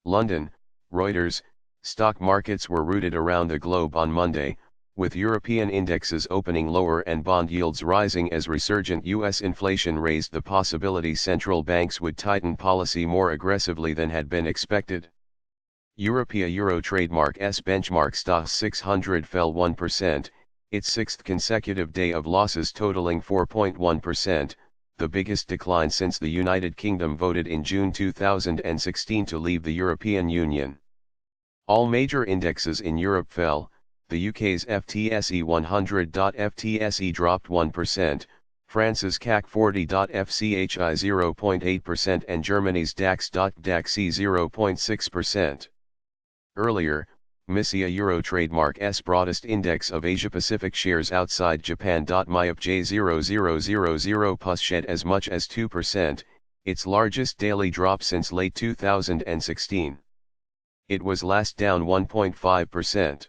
London, Reuters. Stock markets were rooted around the globe on Monday, with European indexes opening lower and bond yields rising as resurgent U.S. inflation raised the possibility central banks would tighten policy more aggressively than had been expected. Euro trademark S benchmark stock 600 fell 1%, its sixth consecutive day of losses totaling 4.1%, the biggest decline since the United Kingdom voted in June 2016 to leave the European Union. All major indexes in Europe fell. The UK's FTSE 100.FTSE dropped 1%, France's CAC 40.FCHI 0.8% and Germany's DAX.DAXE 0.6%. Earlier, MISCI Euro trademark S broadest index of Asia-Pacific shares outside Japan. MIOP J0000 plus shed as much as 2%, its largest daily drop since late 2016. It was last down 1.5%.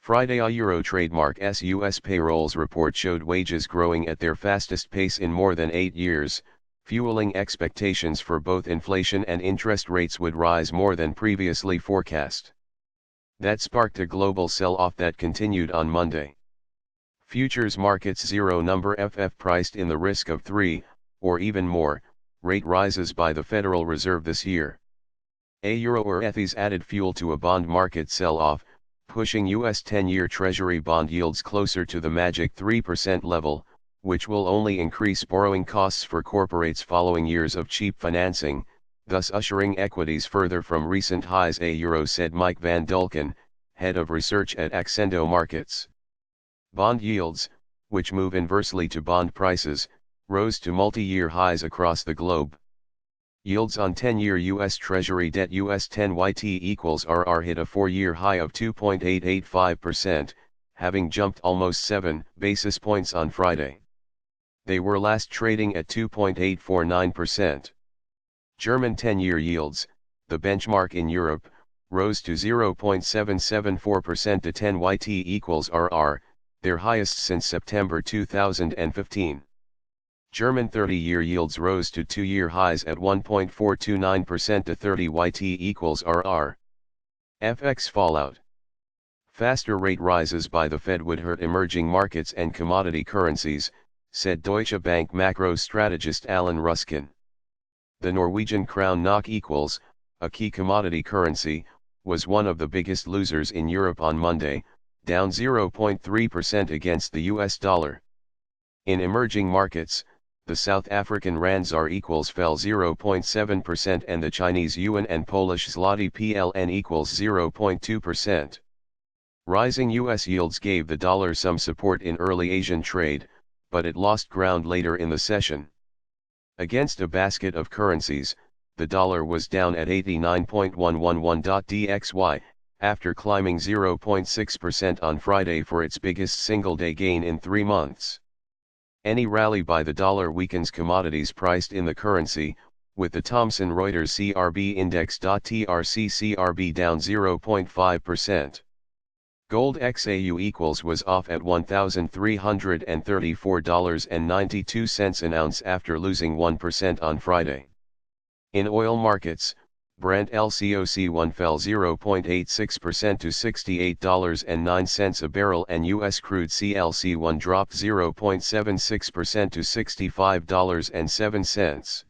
Friday a Euro trademark S US payrolls report showed wages growing at their fastest pace in more than 8 years, fueling expectations for both inflation and interest rates would rise more than previously forecast. That sparked a global sell-off that continued on Monday. Futures markets zero number FF priced in the risk of 3, or even more, rate rises by the Federal Reserve this year. A Euro or ETHs added fuel to a bond market sell-off, pushing U.S. 10-year Treasury bond yields closer to the magic 3% level, which will only increase borrowing costs for corporates following years of cheap financing, thus ushering equities further from recent highs. A Euro, said Mike Van Dulken, head of research at Accendo Markets. Bond yields, which move inversely to bond prices, rose to multi-year highs across the globe. Yields on 10-year U.S. Treasury debt US 10 YT equals RR hit a 4-year high of 2.885%, having jumped almost 7 basis points on Friday. They were last trading at 2.849%. German 10-year yields, the benchmark in Europe, rose to 0.774% to 10 YT equals RR, their highest since September 2015. German 30-year yields rose to 2-year highs at 1.429% to 30 YT equals RR. FX fallout. Faster rate rises by the Fed would hurt emerging markets and commodity currencies, said Deutsche Bank macro strategist Alan Ruskin. The Norwegian crown NOK equals, a key commodity currency, was one of the biggest losers in Europe on Monday, down 0.3% against the US dollar. In emerging markets, the South African rand ZAR equals fell 0.7% and the Chinese yuan and Polish zloty PLN equals 0.2%. Rising US yields gave the dollar some support in early Asian trade, but it lost ground later in the session. Against a basket of currencies, the dollar was down at 89.111.DXY, after climbing 0.6% on Friday for its biggest single-day gain in 3 months. Any rally by the dollar weakens commodities priced in the currency, with the Thomson Reuters CRB index (TRC-CRB) down 0.5%. Gold XAU equals was off at $1,334.92 an ounce after losing 1% on Friday. In oil markets, Brent LCOC1 fell 0.86% to $68.09 a barrel and U.S. crude CLC1 dropped 0.76% to $65.07.